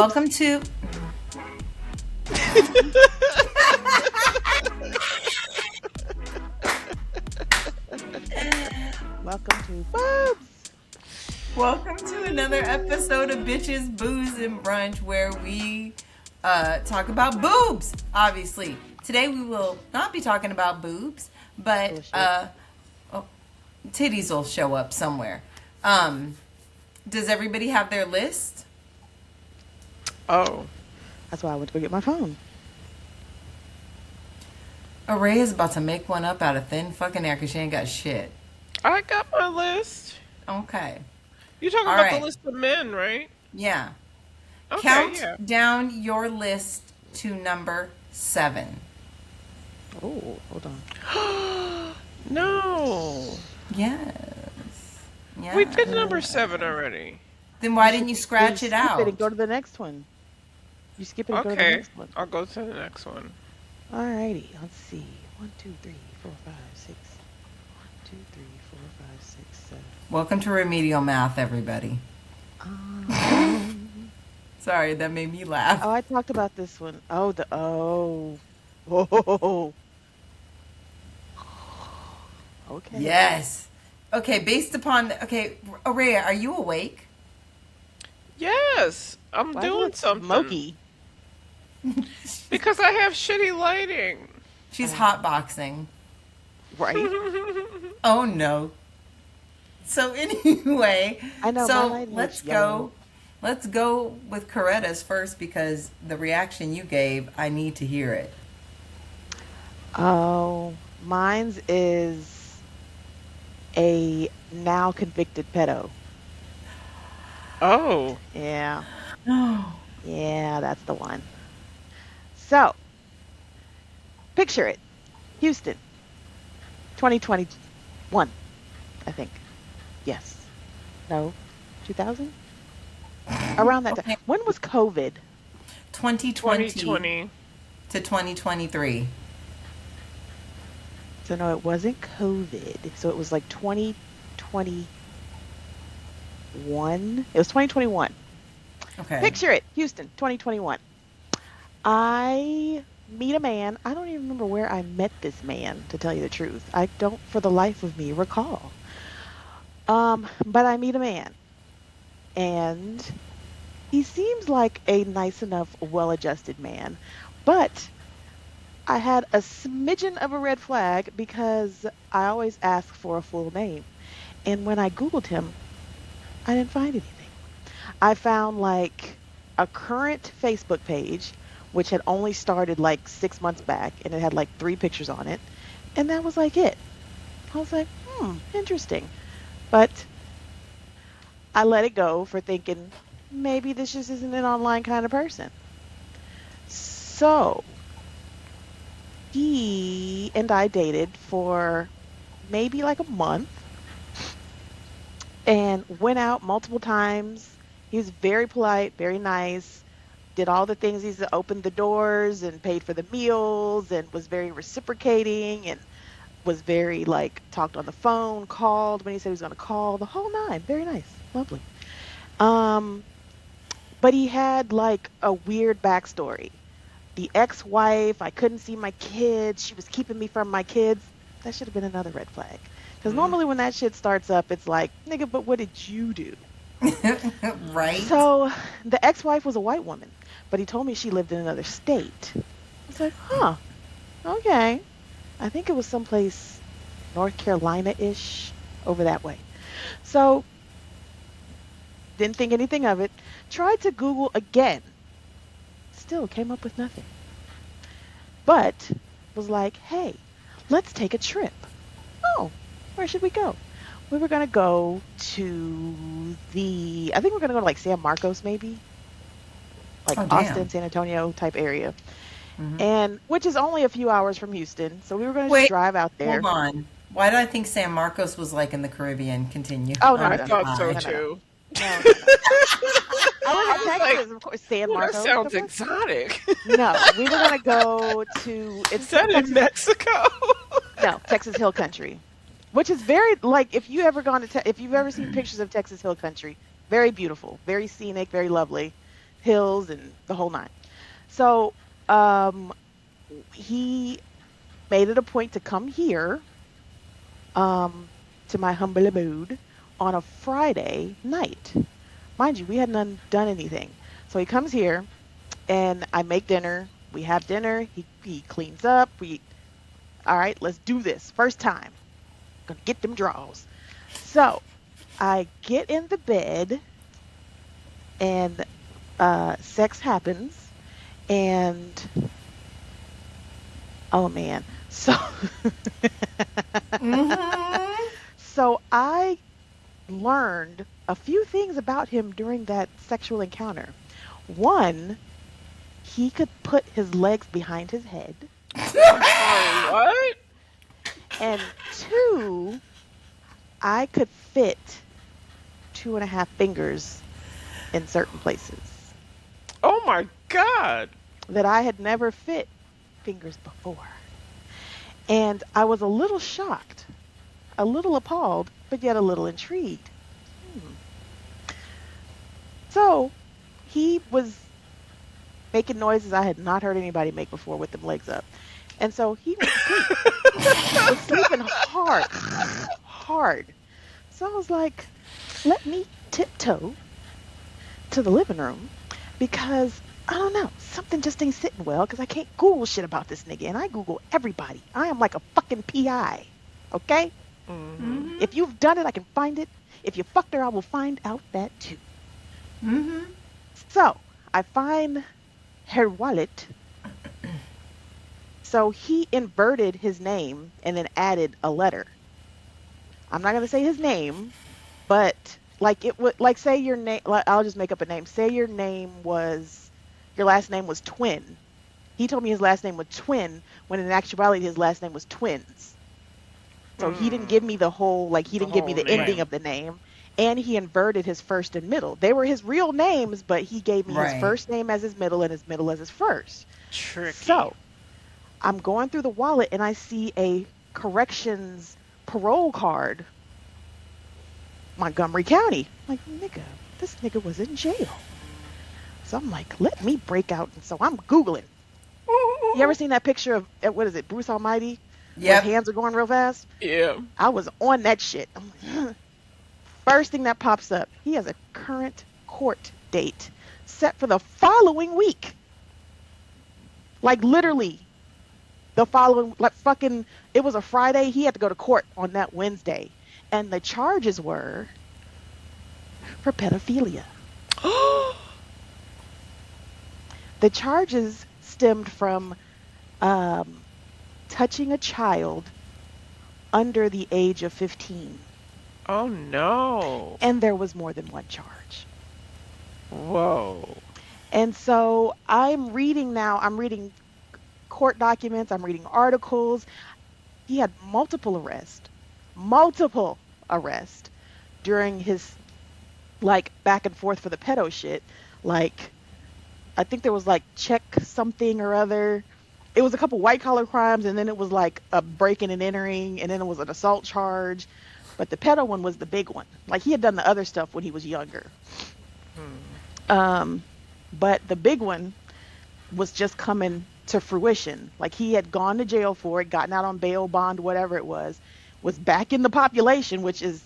Welcome to... Welcome to Boobs. Welcome to another episode of Bitches, Booze, and Brunch, where we talk about boobs, obviously. Today we will not be talking about boobs, but titties will show up somewhere. Does everybody have their list? Oh, that's why I went to go get my phone. Raya is about to make one up out of thin fucking air because she ain't got shit. I got my list. Okay. You're talking about the list of men, right? Yeah. Okay, Count down your list to number 7. Oh, hold on. No. Yes. We did number 7 already. Then why didn't you scratch it out? Skip it and go to the next one. You skip it and go to the next one. I'll go to the next one. Alrighty, let's see. 1, 2, 3, 4, 5, 6. 1, 2, 3, 4, 5, 6, 7. Welcome to remedial math, everybody. Sorry, that made me laugh. Oh, I talked about this one. Oh. Okay. Yes. Okay, based upon... Raya, are you awake? Yes, I'm doing something. Smoky. Because I have shitty lighting. She's hotboxing. Right. Oh, no. So anyway, I know, so let's go with Coretta's first because the reaction you gave, I need to hear it. Oh, mine's is a now convicted pedo. Oh. Yeah. No. Yeah, that's the one. So, picture it. Houston, 2021, I think. Yes. No, 2000? Around that time. When was COVID? 2020 to 2023. So, no, it wasn't COVID. So, it was like 2021. It was 2021. Okay. Picture it. Houston, 2021. I meet a man. I don't even remember where I met this man, to tell you the truth. I don't, for the life of me, recall. But I meet a man. And he seems like a nice enough, well-adjusted man. But I had a smidgen of a red flag because I always ask for a full name. And when I Googled him, I didn't find anything. I found like a current Facebook page, which had only started like 6 months back, and it had like 3 pictures on it. And that was like it. I was like, interesting. But I let it go for thinking, maybe this just isn't an online kind of person. So he and I dated for maybe like a month and went out multiple times. He was very polite, very nice, did all the things. He opened the doors and paid for the meals and was very reciprocating and was very like talked on the phone, called when he said he was going to call, the whole 9. Very nice. Lovely. But he had like a weird backstory. The ex-wife, I couldn't see my kids. She was keeping me from my kids. That should have been another red flag. Because normally when that shit starts up, it's like, nigga, but what did you do? Right. So the ex-wife was a white woman, but he told me she lived in another state. I was like, huh, okay. I think it was someplace North Carolina-ish, over that way. So didn't think anything of it. Tried to Google again. Still came up with nothing. But was like, hey, let's take a trip. Oh, where should we go? We were going to go to I think we're going to go to like San Marcos maybe. Like Austin, San Antonio type area. Mm-hmm. And which is only a few hours from Houston. So we were going to drive out there. Hold on. Why did I think San Marcos was like in the Caribbean? Continue. Oh, no, I thought so too. No. I was in Texas, of course, San Marcos. That sounds exotic. No, we were going to go to... Is that in Mexico? No, Texas Hill Country. Which is very, like, if you've ever seen pictures of Texas Hill Country, very beautiful, very scenic, very lovely. hills and the whole nine. So um, he made it a point to come here um, to my humble abode on a Friday night. Mind you, we hadn't done anything. So he comes here and I make dinner. We have dinner. He cleans up. All right, let's do this. First time. Gonna get them draws. So I get in the bed and sex happens. And oh man. So Mm-hmm. so I learned a few things about him during that sexual encounter. One, he could put his legs behind his head. I'm sorry, what? And two, I could fit 2.5 fingers in certain places Oh my god. that I had never fit fingers before. And I was a little shocked, a little appalled, but yet a little intrigued. Hmm. So he was making noises I had not heard anybody make before with them legs up. And so he went to sleep, was sleeping hard, hard. So I was like, let me tiptoe to the living room because I don't know, something just ain't sitting well because I can't Google shit about this nigga. And I Google everybody. I am like a fucking PI. Okay? Mm-hmm. Mm-hmm. If you've done it, I can find it. If you fucked her, I will find out that too. Mm-hmm. So I find her wallet. So he inverted his name and then added a letter. I'm not gonna say his name, but like it would like say your name. Like, I'll just make up a name. Say your last name was Twin. He told me his last name was Twin when in actuality his last name was Twins. So he didn't give me the whole like he The didn't give me whole the ending name. of the name. And he inverted his first and middle. They were his real names, but he gave me his Right. first name as his middle and his middle as his first. Tricky. So I'm going through the wallet and I see a corrections parole card, Montgomery County. I'm like, nigga, this nigga was in jail. So I'm like, let me break out. And so I'm Googling. You ever seen that picture of, what is it, Bruce Almighty? Where Yep. his hands are going real fast? Yeah. I was on that shit. I'm like, first thing that pops up, he has a current court date set for the following week. Like literally the following, like fucking, it was a Friday. He had to go to court on that Wednesday. And the charges were for pedophilia. The charges stemmed from touching a child under the age of 15. Oh no. And there was more than one charge. Whoa. And so I'm reading court documents, I'm reading articles. He had multiple arrests during his like back and forth for the pedo shit. Like, I think there was like check something or other. It was a couple white collar crimes, and then it was like a breaking and entering, and then it was an assault charge. But the pedo one was the big one. Like, he had done the other stuff when he was younger. But the big one was just coming to fruition. Like, he had gone to jail for it, gotten out on bail, bond, whatever it was back in the population, which is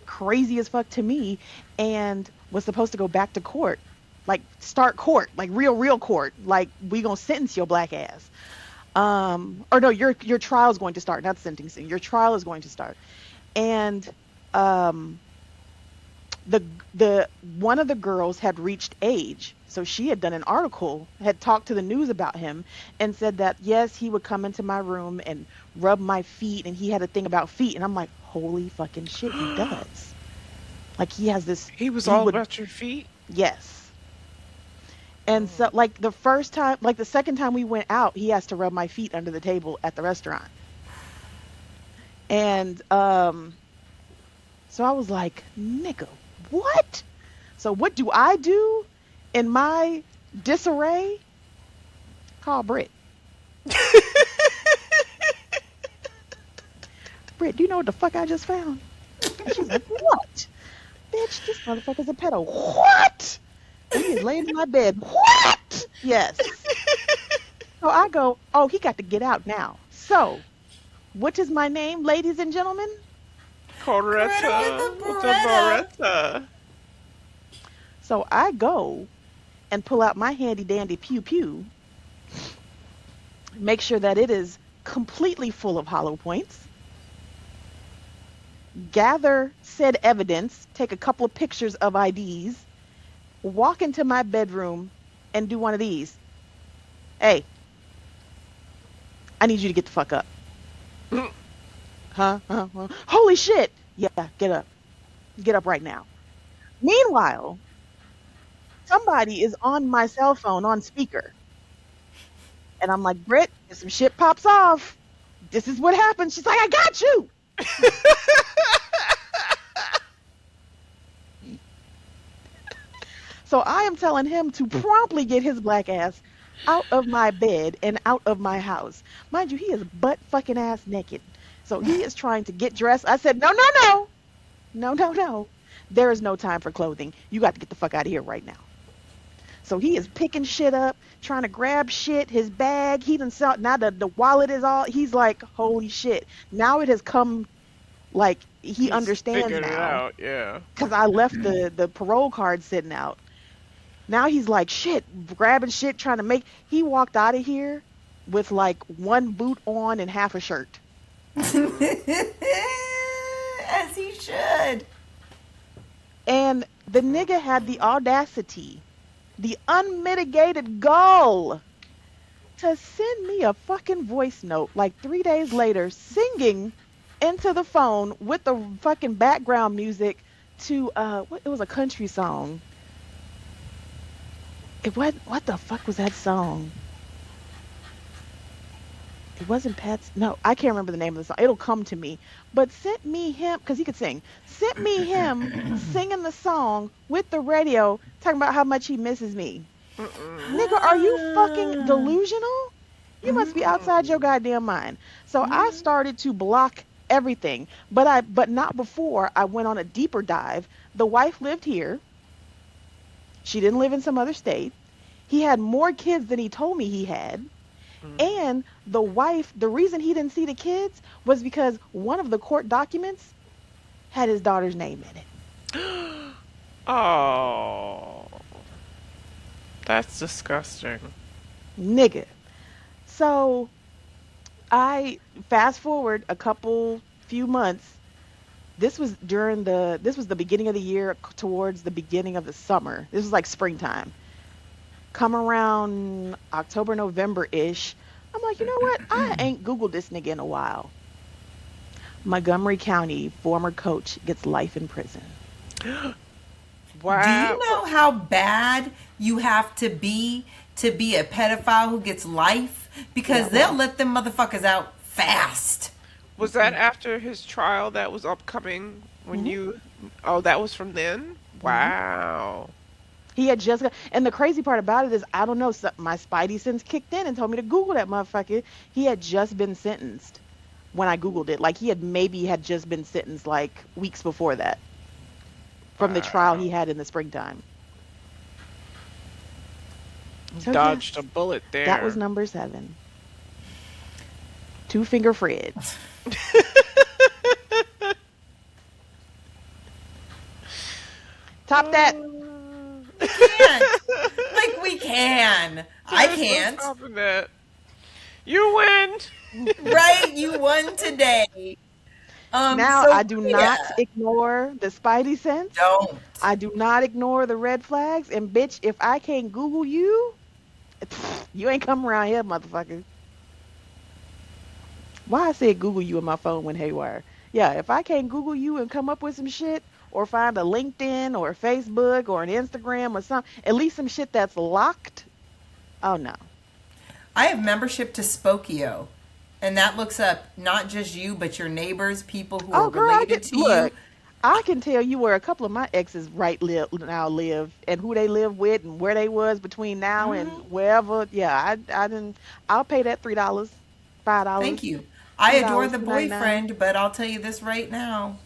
crazy as fuck to me, and was supposed to go back to court. Like, start court, like real court. Like, we gonna sentence your black ass. Or no, your trial is going to start, not sentencing. Your trial is going to start. And the one of the girls had reached age, so she had done an article, had talked to the news about him, and said that yes, he would come into my room and rub my feet, and he had a thing about feet, and I'm like, holy fucking shit, he does. Like, he has this. He was all about your feet? Yes. And so, like, the second time we went out, he has to rub my feet under the table at the restaurant. And so I was like, nigga, what? So what do I do in my disarray? Call Britt. Britt, do you know what the fuck I just found? And she's like, what? Bitch, this motherfucker's a pedo. What? And he is laying in my bed. What? Yes. So I go, oh, he got to get out now. So, what is my name, ladies and gentlemen? Coretta with a Coretta with a Beretta. Beretta. So I go and pull out my handy dandy pew pew, make sure that it is completely full of hollow points, gather said evidence, take a couple of pictures of IDs, walk into my bedroom and do one of these. Hey, I need you to get the fuck up. Huh? Huh? Holy shit. Yeah, get up. Get up right now. Meanwhile, somebody is on my cell phone on speaker. And I'm like, Britt, if some shit pops off, this is what happens. She's like, I got you. So I am telling him to promptly get his black ass out of my bed and out of my house. Mind you, he is butt fucking ass naked. So he is trying to get dressed. I said, no, no, no. No, no, no. There is no time for clothing. You got to get the fuck out of here right now. So he is picking shit up, trying to grab shit, his bag. He done saw, now the wallet is all, he's like, holy shit. Now it has come, like, he He's understands figured it now. out, yeah. Because I left the parole card sitting out. Now he's like, shit, grabbing shit, trying to make, he walked out of here with like one boot on and half a shirt. As he should. And the nigga had the audacity, the unmitigated gall to send me a fucking voice note like 3 days later, singing into the phone with the fucking background music to it was a country song. What the fuck was that song? It wasn't Pat's. No, I can't remember the name of the song. It'll come to me. But sent me him, because he could sing. Sent me him singing the song with the radio, talking about how much he misses me. Nigga, are you fucking delusional? You must be outside your goddamn mind. So I started to block everything, but not before I went on a deeper dive. The wife lived here. She didn't live in some other state. He had more kids than he told me he had. And the wife, the reason he didn't see the kids was because one of the court documents had his daughter's name in it. Oh, that's disgusting. Nigga. So I fast forward few months. This was the beginning of the year, towards the beginning of the summer. This was like springtime. Come around October, November-ish, I'm like, you know what? I ain't Googled this nigga in a while. Montgomery County former coach gets life in prison. Wow. Do you know how bad you have to be a pedophile who gets life? Because they'll let them motherfuckers out fast. Was that after his trial that was upcoming when you... Oh, that was from then? Wow. He had just got, and the crazy part about it is, I don't know, my spidey sense kicked in and told me to Google that motherfucker. He had just been sentenced when I Googled it. Like, he had just been sentenced like weeks before that from the trial he had in the springtime. So, Dodged a bullet there. That was number 7. Two Finger Fred. Top that. We can't. Like, we can. I There's no can't. stopping that. You win. Right? You won today. Now, so, I do not ignore the spidey sense. Don't. I do not ignore the red flags. And bitch, if I can't Google you, you ain't coming around here, motherfucker. Why I said Google you in my phone went haywire. Yeah, if I can't Google you and come up with some shit, or find a LinkedIn or a Facebook or an Instagram or something, at least some shit that's locked. Oh no. I have membership to Spokio, and that looks up not just you, but your neighbors, people who are related to you. I can tell you where a couple of my exes now live, and who they live with, and where they was between now and wherever. Yeah, I'll pay that $3, $5. Thank you. I adore the $2.99. boyfriend, but I'll tell you this right now.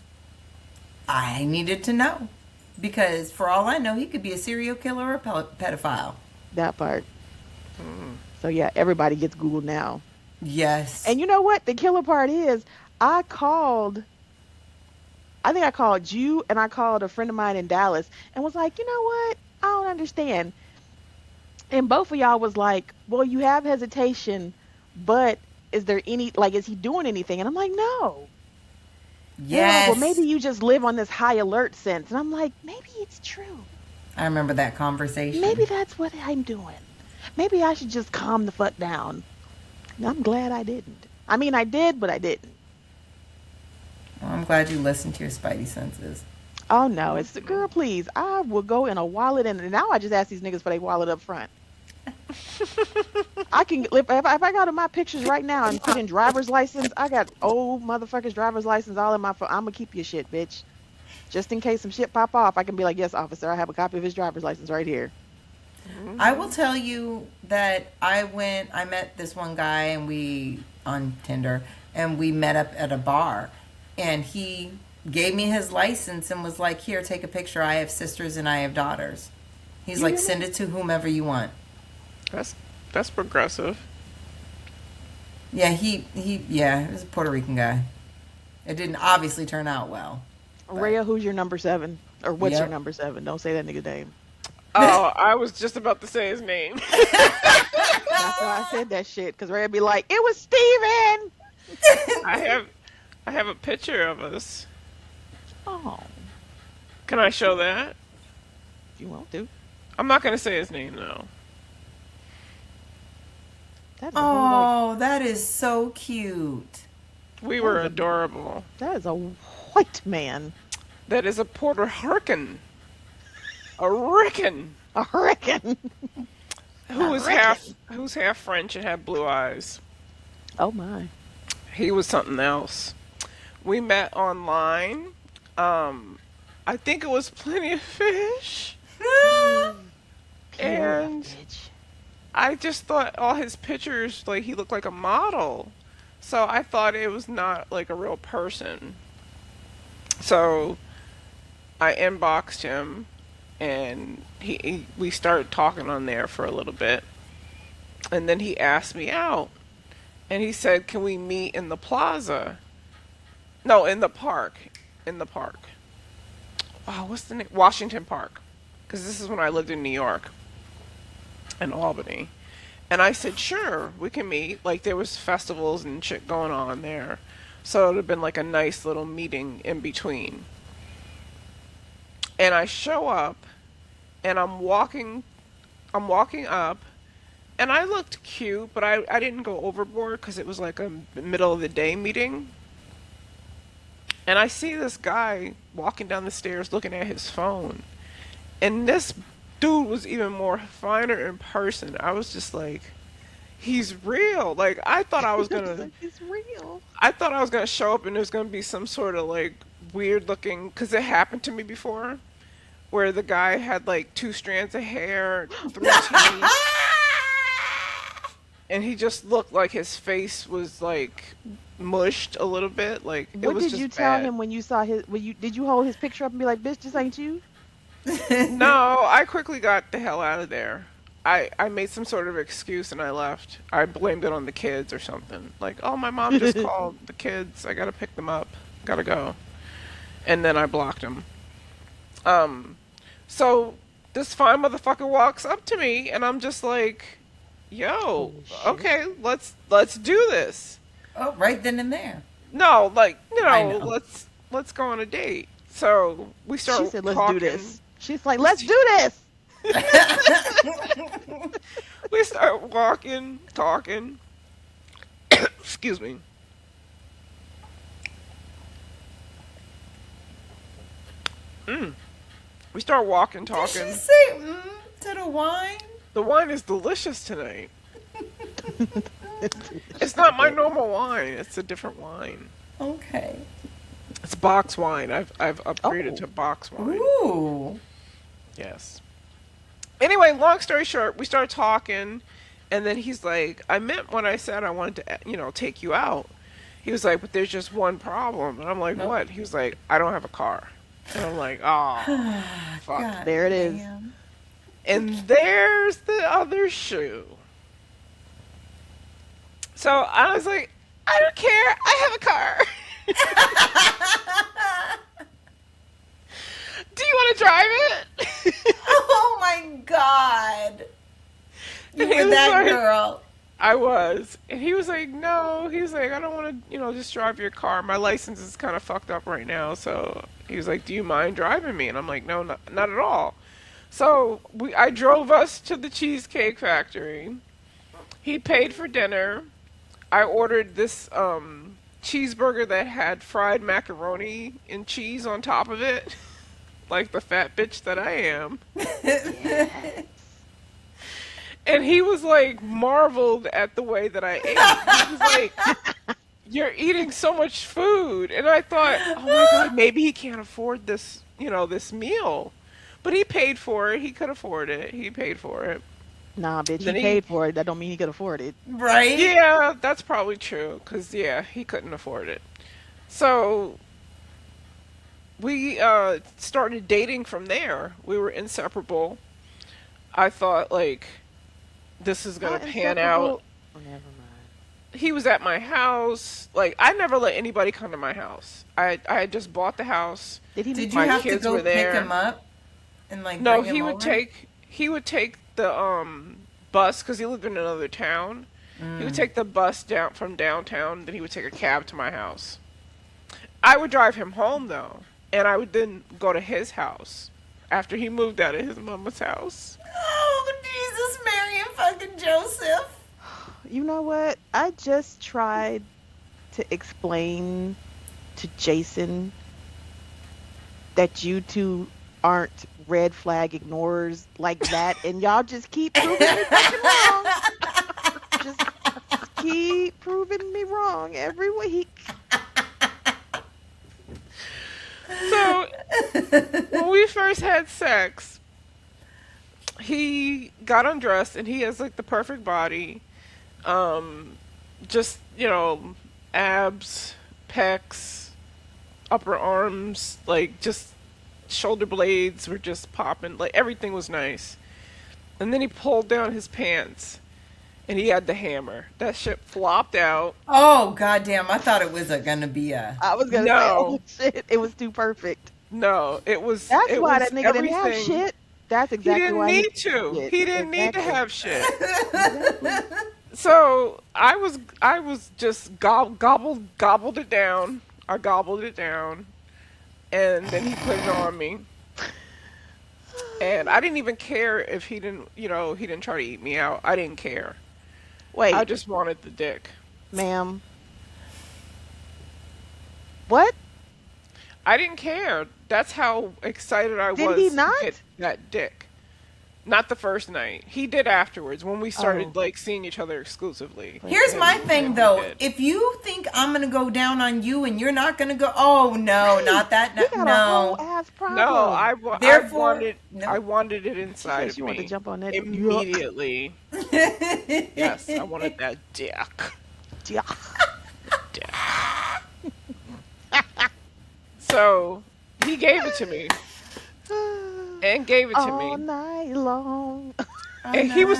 I needed to know. because for all I know, he could be a serial killer or a pedophile. That part. Mm. So yeah, everybody gets Googled now. Yes. And you know what? The killer part is I called I think I called you and I called a friend of mine in Dallas and was like, you know what? I don't understand. And both of y'all was like, well, you have hesitation, but is there any, like, is he doing anything? And I'm like, no. And they're like, well, maybe Yes. you just live on this high alert sense. And I'm like, maybe it's true. I remember that conversation. Maybe that's what I'm doing. Maybe I should just calm the fuck down. And I'm glad I didn't. I mean, I did, but I didn't. Well, I'm glad you listened to your spidey senses. Oh no, it's the girl, please. I will go in a wallet and now I just ask these niggas for their wallet up front. I can if I got in my pictures right now and put in driver's license, I got old motherfuckers driver's license all in my phone. I'm gonna keep your shit, bitch. Just in case some shit pop off, I can be like, yes, officer, I have a copy of his driver's license right here. I will tell you that I met this one guy and on Tinder, and we met up at a bar, and he gave me his license and was like, here, take a picture. I have sisters and I have daughters. He's like, send it to whomever you want. That's progressive. Yeah, he was a Puerto Rican guy. It didn't obviously turn out well. Raya, who's your number 7? Or what's your Yep. number 7? Don't say that nigga name. Oh, I was just about to say his name. That's why I said that shit, because Raya be like, it was Steven! I have a picture of us. Oh, Can I show that? if you want to. I'm not gonna say his name though. That is a whole, Oh, that is so cute. We were was a- adorable. that is a white man. That is a Puerto Rican. A Rican. I reckon. Who's half French and had blue eyes. Oh my. He was something else. We met online. I think it was Plenty of Fish. And Bitch. I just thought all his pictures, like, he looked like a model. So I thought it was not like a real person. So I inboxed him and we started talking on there for a little bit. And then he asked me out. And he said, "Can we meet in the plaza?" No, in the park. In the park. Oh, what's the name? Washington Park. Because this is when I lived in New York. In Albany. And I said, sure, we can meet. Like, there was festivals and shit going on there. So it would have been like a nice little meeting in between. And I show up, and I'm walking up, and I looked cute, but I didn't go overboard because it was like a middle of the day meeting. And I see this guy walking down the stairs looking at his phone. And this dude was even more finer in person. I was just like, he's real. Like, I thought I was gonna It's real. I thought I was gonna show up and there's gonna be some sort of like weird looking, because it happened to me before, where the guy had like 2 strands of hair, 3 teeth, and he just looked like his face was like mushed a little bit. Like, it What was did just you tell bad. him when you saw his? Did you hold his picture up and be like, "Bitch, this ain't you"? No, I quickly got the hell out of there. I made some sort of excuse and I left. I blamed it on the kids or something. Like, oh, my mom just called the kids. I gotta pick them up. Gotta go. And then I blocked him. So this fine motherfucker walks up to me and I'm just like, yo, Holy shit. okay, let's do this. Oh, right then and there. No, like, I know. let's go on a date. So we start She said, "Let's talking. do this." She's like, "Let's do this." We start walking, talking. Excuse me. We start walking, Did talking. she say to the wine? The wine is delicious tonight. It's not my normal wine. It's a different wine. Okay. It's box wine. I've upgraded Oh. to box wine. Ooh. Yes. Anyway, long story short, we start talking, and then he's like, I meant when I said I wanted to, take you out. He was like, but there's just one problem. And I'm like, Nope. what? He was like, I don't have a car. And I'm like, oh, fuck. God There it is. damn. And there's the other shoe. So I was like, I don't care. I have a car. Do you want to drive it? Oh my god. You And he were was that like- girl. I was. And he was like, no. He was like, I don't want to, just drive your car. My license is kind of fucked up right now. So he was like, do you mind driving me? And I'm like, no, not at all. So I drove us to the Cheesecake Factory. He paid for dinner. I ordered this cheeseburger that had fried macaroni and cheese on top of it. Like the fat bitch that I am. And he was like marveled at the way that I ate. He was like, you're eating so much food. And I thought, oh my God, maybe he can't afford this, this meal. But he paid for it. He could afford it. He paid for it. Nah, bitch, Then he he- paid for it. That don't mean he could afford it. Right? Yeah, that's probably true. Because, he couldn't afford it. So we started dating from there. We were inseparable. I thought, like, this is going Not to pan inseparable. out. Oh, never mind. He was at my house. Like, I never let anybody come to my house. I had just bought the house. Did he? Did My you have to kids go were pick there. him up and like No, bring he him would over? take the bus because he lived in another town. He would take the bus down from downtown, then he would take a cab to my house. I would drive him home though, and I would then go to his house after he moved out of his mama's house. Oh, Jesus, Mary and fucking Joseph. You know what? I just tried to explain to Jason that you two aren't red flag ignorers like that, and y'all just keep proving me fucking wrong. Just keep proving me wrong every week. So when we first had sex, he got undressed and he has like the perfect body. Just, abs, pecs, upper arms, like just shoulder blades were just popping. Like everything was nice. And then he pulled down his pants and he had the hammer. That shit flopped out. Oh, goddamn. I thought it was gonna be a. I was gonna say, No. oh shit, it was too perfect. No, it was. That's it why was that nigga didn't have everything. shit. That's He exactly didn't why need to. did. He didn't need to Exactly. have shit. So I was just gobbled it down. I gobbled it down, and then he put it on me. And I didn't even care if he didn't try to eat me out. I didn't care. Wait, I just wanted the dick. ma'am. What? I didn't care. That's how excited I Did was he to not? get that dick. Not the first night. He did afterwards when we started Oh. like seeing each other exclusively. Here's And- my thing, and we though. did. If you think I'm gonna go down on you and you're not gonna go, oh no, not that. You got a No. whole ass problem. No, Therefore, I wanted it inside Yes, of you me wanted to jump on that immediately. Yes, I wanted that dick. Yeah. Dick. So he gave it to me and gave it to All me, night long. and he was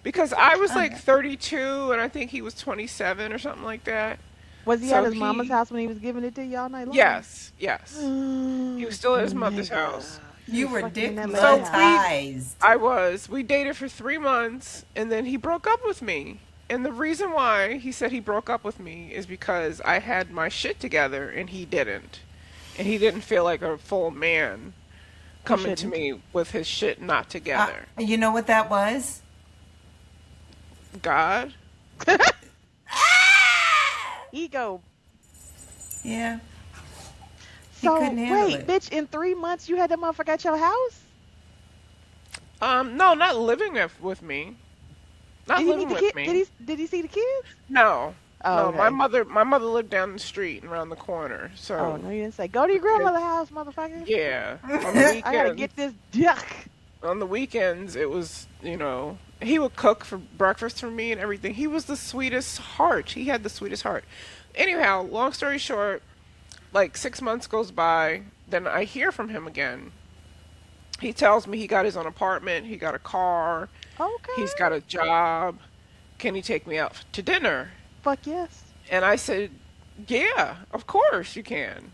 because I was like 32 and I think he was 27 or something like that. Was he So at his mama's he- house when he was giving it to you all night long? Yes. He was still at his Oh, mother's nigga. house. You were fucking dick in that So lady house. monetized. I was. We dated for 3 months, and then he broke up with me. And the reason why he said he broke up with me is because I had my shit together, and he didn't. And he didn't feel like a full man coming to shouldn't. me with his shit not together. You know what that was? God? Ego. Yeah. He So couldn't handle wait, it. bitch, in 3 months you had that motherfucker at your house? No, not living with me. Not Did he living meet the with kid? me. Did he see the kids? No. Oh, No, okay. my mother lived down the street and around the corner. So Oh no, you didn't say go to your grandmother's house, motherfucker. yeah. On the I gotta weekends- get this dick. on the weekends it was he would cook for breakfast for me and everything. He was the sweetest heart. He had the sweetest heart. Anyhow, long story short, like 6 months goes by, then I hear from him again. He tells me he got his own apartment, he got a car, he's got Okay. a job. Can he take me out to dinner? Fuck yes. And I said, yeah, of course you can.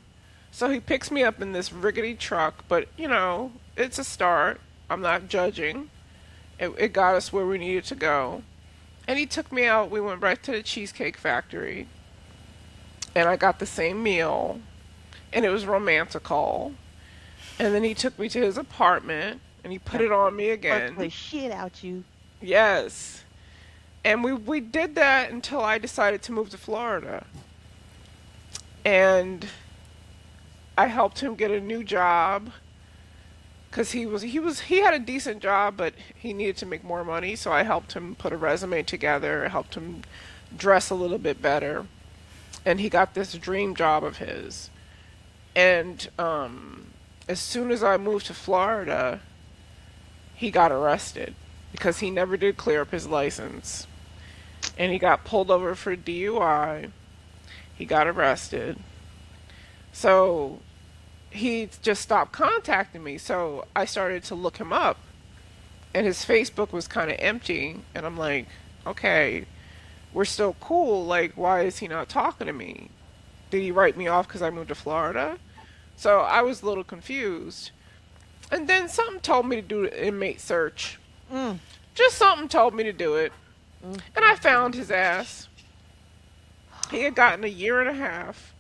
So he picks me up in this rickety truck, but it's a start. I'm not judging. It got us where we needed to go. And he took me out. We went right to the Cheesecake Factory. And I got the same meal. And it was romantical. And then he took me to his apartment. And he put it on me Fuck again. the shit out you. Yes. And we did that until I decided to move to Florida. And I helped him get a new job. Because he had a decent job, but he needed to make more money. So I helped him put a resume together, helped him dress a little bit better, and he got this dream job of his. And as soon as I moved to Florida, he got arrested because he never did clear up his license, and he got pulled over for DUI. He got arrested. So he just stopped contacting me. So I started to look him up, and his Facebook was kind of empty. And I'm like, okay, we're still cool. Like, why is he not talking to me? Did he write me off because I moved to Florida? So I was a little confused. And then something told me to do an inmate search. Mm. Just something told me to do it. Mm. And I found his ass. He had gotten a year and a half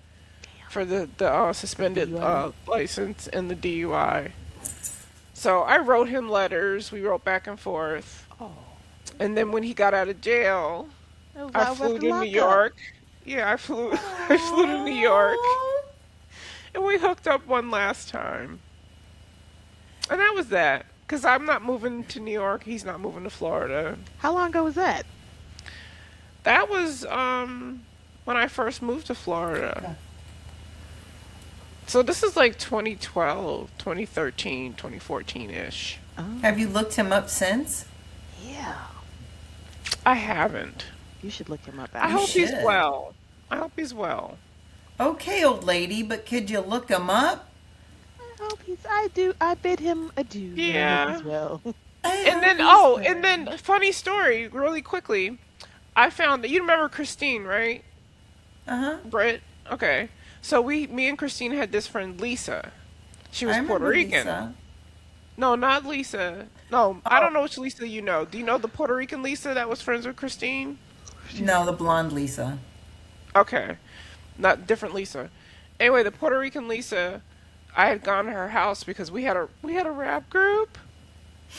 for the suspended DUI. license and the DUI. So I wrote him letters. We wrote back and forth. Oh. And then when he got out of jail, It was I out flew with to the New lockup. York. Yeah, I flew to New York, and we hooked up one last time. And that was that. Because I'm not moving to New York. He's not moving to Florida. How long ago was that? That was when I first moved to Florida. So this is like 2012, 2013, 2014-ish. Oh. Have you looked him up since? Yeah. I haven't. You should look him up. I You hope he's should. well. I hope he's well. Okay, old lady, but could you look him up? I hope he's. I do. I bid him adieu. I Yeah. hope he's well. And then funny story, really quickly. I found that you remember Christine, right? Uh-huh. Britt? Okay. So me and Christine had this friend, Lisa. She was I Puerto remember Rican. Lisa. No, not Lisa. No, I Oh. don't know which Lisa you know. Do you know the Puerto Rican Lisa that was friends with Christine? No, the blonde Lisa. Okay. Not different Lisa. Anyway, the Puerto Rican Lisa, I had gone to her house because we had a rap group.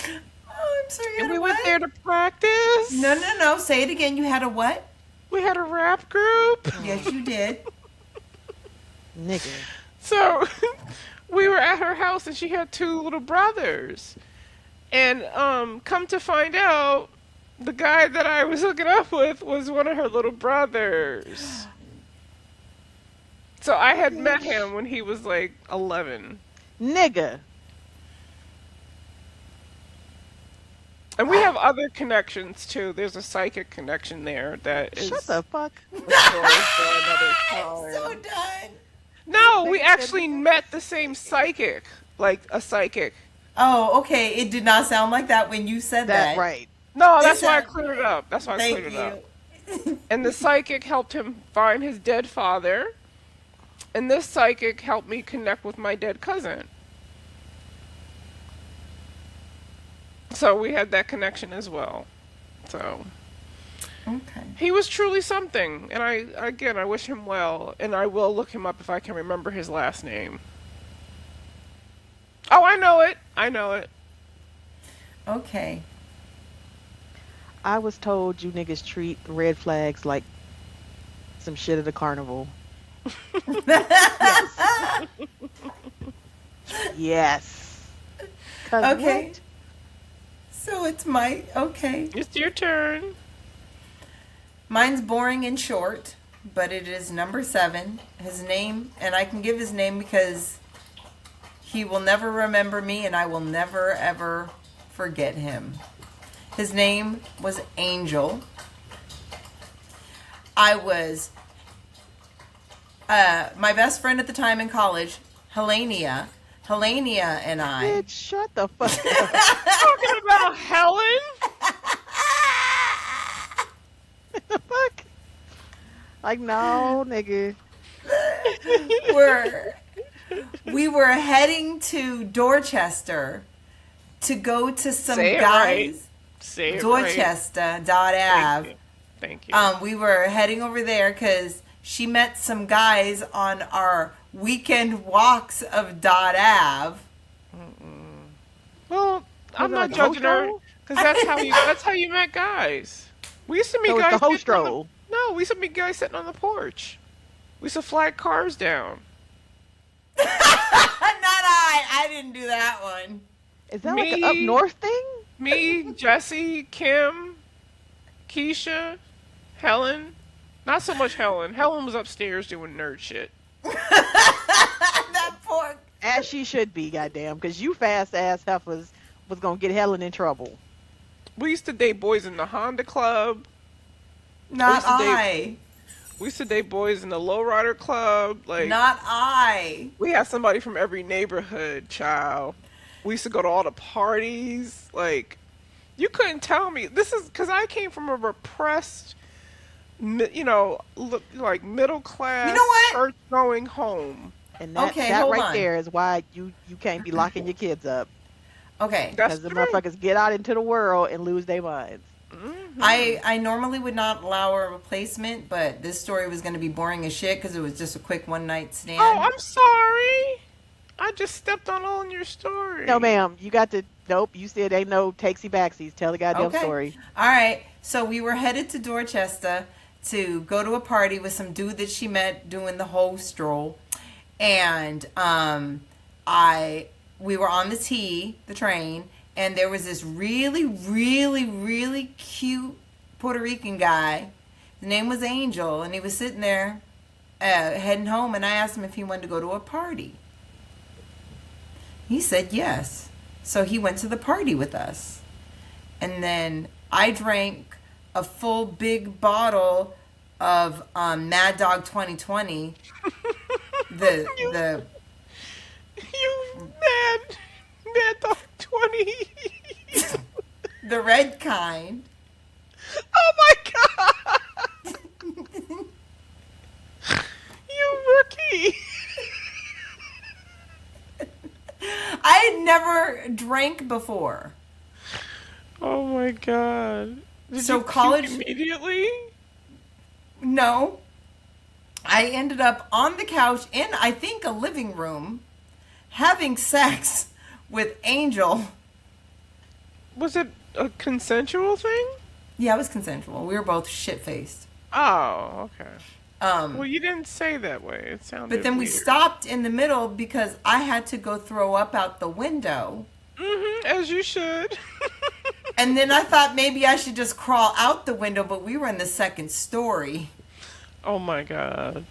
Oh, I'm sorry. you And had we a went what? there to practice. No. Say it again. You had a what? We had a rap group. Yes, you did. Nigga. So we were at her house and she had two little brothers. And come to find out, the guy that I was hooking up with was one of her little brothers. So I had met him when he was like 11. Nigga. And we have other connections too. There's a psychic connection there that is Shut the fuck. a story for another I'm so time. done. No, we actually met the same psychic. Like a psychic. Oh, okay. It did not sound like that when you said that. That right. No, that's Is why I that- cleared it up. That's why I Thank cleared it up. you. And the psychic helped him find his dead father. And this psychic helped me connect with my dead cousin. So we had that connection as well. So Okay. he was truly something. And I wish him well. And I will look him up if I can remember his last name. Oh, I know it. I know it. Okay. I was told you niggas treat red flags like some shit at a carnival. Yes. Yes. 'Cause Okay. what? So it's my okay. It's your turn. Mine's boring and short, but it is number 7. His name, and I can give his name because he will never remember me and I will never ever forget him. His name was Angel. I was my best friend at the time in college Helenia. Helenia and I. Bitch, shut the fuck up. Talking about Helen? What the fuck? Like, no, nigga. we were heading to Dorchester to go to some Say it guys. right. Say it right. Dorchester, Dot Ave. Thank you. We were heading over there because she met some guys on our weekend walks of Dot Ave. Well, I'm it not like a judging her host because that's how you met guys. We used to meet So it's guys. the host sitting on roll. No, we used to meet guys sitting on the porch. We used to flag cars down. Not I didn't do that one. Is that like an up north thing? Me, Jesse, Kim, Keisha, Helen. Not so much Helen. Helen was upstairs doing nerd shit. That poor. As she should be, goddamn, because you fast ass heifers was gonna get Helen in trouble. We used to date boys in the Honda Club. Not We I. used to date boys in the Lowrider Club. Like, Not I. we had somebody from every neighborhood, child. We used to go to all the parties. Like, you couldn't tell me. This is because I came from a repressed, like middle class, You know what? church going home. And that, Okay, that hold right on. there is why you can't be locking your kids up. Okay. That's Because the true. motherfuckers get out into the world and lose their minds. I normally would not allow a replacement, but this story was going to be boring as shit because it was just a quick one night stand. Oh, I'm sorry. I just stepped on all in your story. No, ma'am. You got to. Nope. You said ain't no takesy backsies. Tell the goddamn Okay. story. All right. So we were headed to Dorchester to go to a party with some dude that she met doing the whole stroll. And we were on the train, and there was this really, really, really cute Puerto Rican guy. His name was Angel, and he was sitting there heading home, and I asked him if he wanted to go to a party. He said yes. So he went to the party with us. And then I drank a full big bottle of Mad Dog 2020. the You mad dog 20. the red kind. Oh my god. You rookie. I had never drank before. Oh my god. Did So you college- puke immediately? No. I ended up on the couch in, I think, a living room having sex with Angel. Was it a consensual thing? Yeah, it was consensual. We were both shit-faced. Oh, okay. Well, you didn't say that way. It sounded But then we weird. stopped in the middle because I had to go throw up out the window. As you should. And then I thought maybe I should just crawl out the window, but we were in the second story. Oh my god.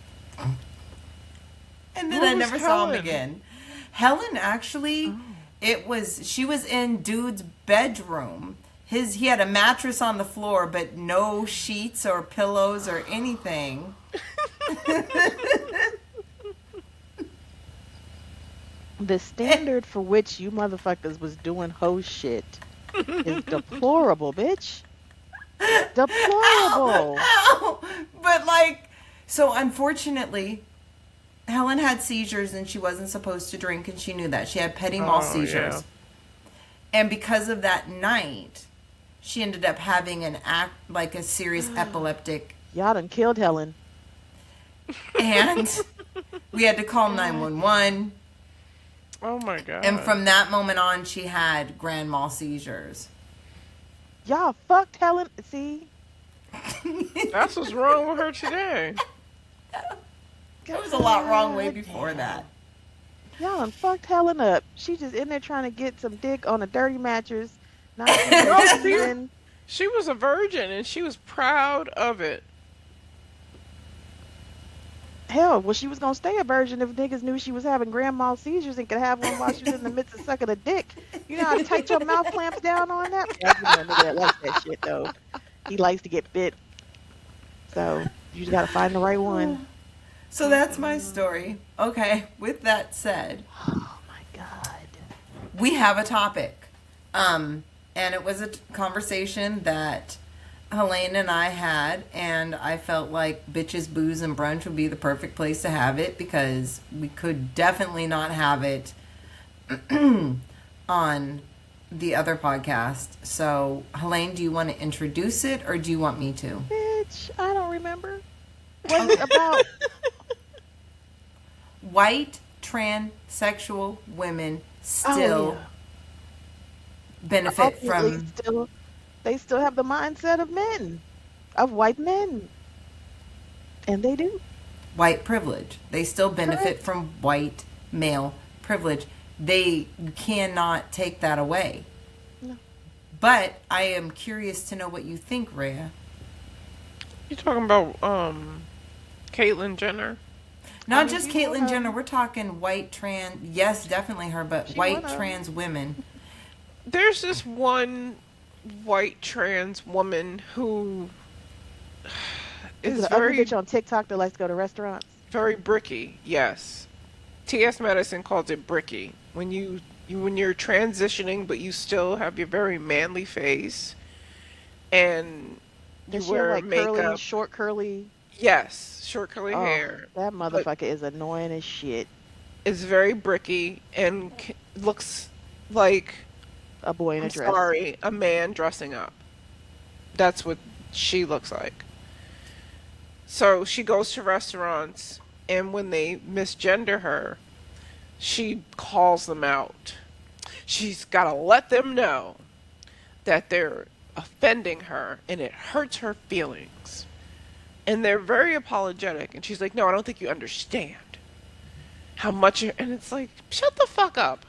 And then Where I was never saw him Helen? again. Helen actually, she was in dude's bedroom. He had a mattress on the floor, but no sheets or pillows or anything. The standard for which you motherfuckers was doing hoe shit is deplorable, bitch. Deplorable. Ow! But so unfortunately, Helen had seizures and she wasn't supposed to drink, and she knew that. She had petit mal seizures. Yeah. And because of that night, she ended up having a serious epileptic, Y'all done killed Helen. and we had to call 911. Oh my god. And from that moment on, she had grand mal seizures. Y'all fucked Helen. See? That's what's wrong with her today. There was a lot wrong way before that. Y'all done fucked Helen up. She just in there trying to get some dick on a dirty mattress. Not even. She was a virgin and she was proud of it. Hell, well, she was gonna stay a virgin if niggas knew she was having grand mal seizures and could have one while she was in the midst of sucking a dick. You know how tight your mouth clamps down on that? You know, a nigga that likes that shit though. He likes to get bit. So you just gotta find the right one. So that's my story. Okay, with that said, Oh my God. we have a topic. And it was a conversation that Helene and I had, and I felt like Bitches, Booze, and Brunch would be the perfect place to have it because we could definitely not have it on the other podcast. So, Helene, do you want to introduce it or do you want me to? Bitch, I don't remember. What's it about? White transsexual women Oh, still yeah. benefit Ultimately, from they still have the mindset of men, of white men. And they do. white privilege. They still benefit Correct. from white male privilege. They cannot take that away. No. But I am curious to know what you think, Raya. You talking about Caitlyn Jenner? Not mean, just she's one Caitlyn of- Jenner. We're talking white trans. Yes, definitely her, but She white one of 'em. trans women. There's this one white trans woman who Is is it the ugly very, bitch on TikTok that likes to go to restaurants? very bricky. Yes, T.S. Madison calls it bricky. When when you're transitioning, but you still have your very manly face, and you Does she have wear like curly, makeup. short curly? Yes, short curly Oh, hair, that but motherfucker is annoying as shit. is very bricky and looks like, A boy in a I'm dress. sorry, a man dressing up. That's what she looks like. So she goes to restaurants, and when they misgender her, she calls them out. She's got to let them know that they're offending her and it hurts her feelings. And they're very apologetic. And she's like, no, I don't think you understand how much you're. And it's like, shut the fuck up.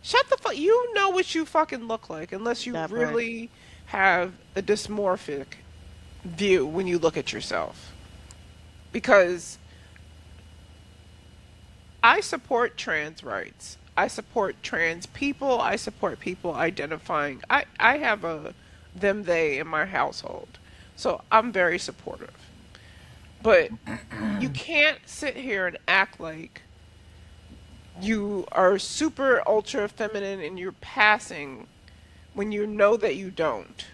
Shut the fuck. You know what you fucking look like, unless you That part. really have a dysmorphic view when you look at yourself. Because I support trans rights. I support trans people. I support people identifying. I have a them, they in my household. So I'm very supportive. But you can't sit here and act like you are super ultra feminine and you're passing when you know that you don't.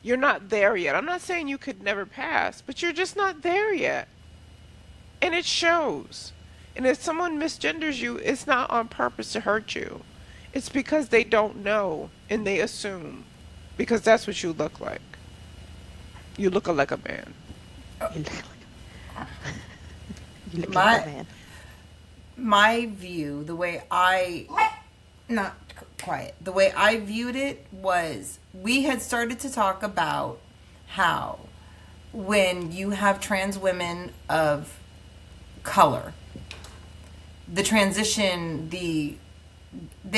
You're not there yet. I'm not saying you could never pass, but you're just not there yet. And it shows. And if someone misgenders you, it's not on purpose to hurt you. It's because they don't know and they assume. Because that's what you look like. You look like a man. You look like, you look My- like a man. My view, the way not quiet, the way I viewed it was we had started to talk about how when you have trans women of color, the transition, they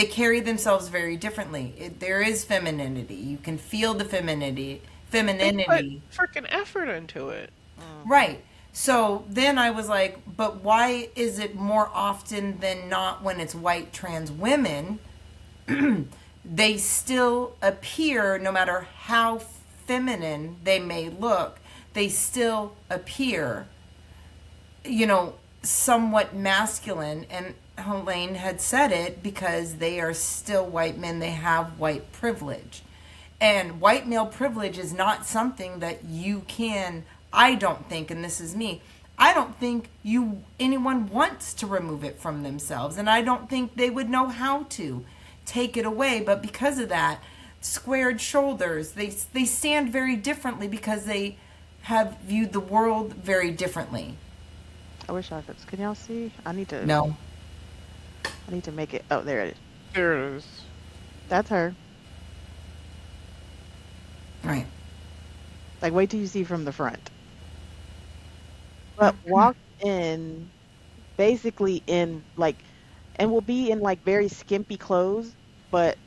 carry themselves very differently. There is femininity. You can feel the They femininity. put freaking effort into it. Right. So then I was like, but why is it more often than not when it's white trans women? They still appear, no matter how feminine they may look, they still appear, somewhat masculine. And Helene had said it because they are still white men. They have white privilege. And white male privilege is not something that you can, I don't think, and this is me, I don't think anyone wants to remove it from themselves. And I don't think they would know how to take it away. But because of that, squared shoulders, they stand very differently because they have viewed the world very differently. I wish I could. Can y'all see? I need to. No. I need to make it. Oh, there it is. There it is. That's her. Right. Like, wait till you see from the front. But walk in, basically in like, and will be in like very skimpy clothes, but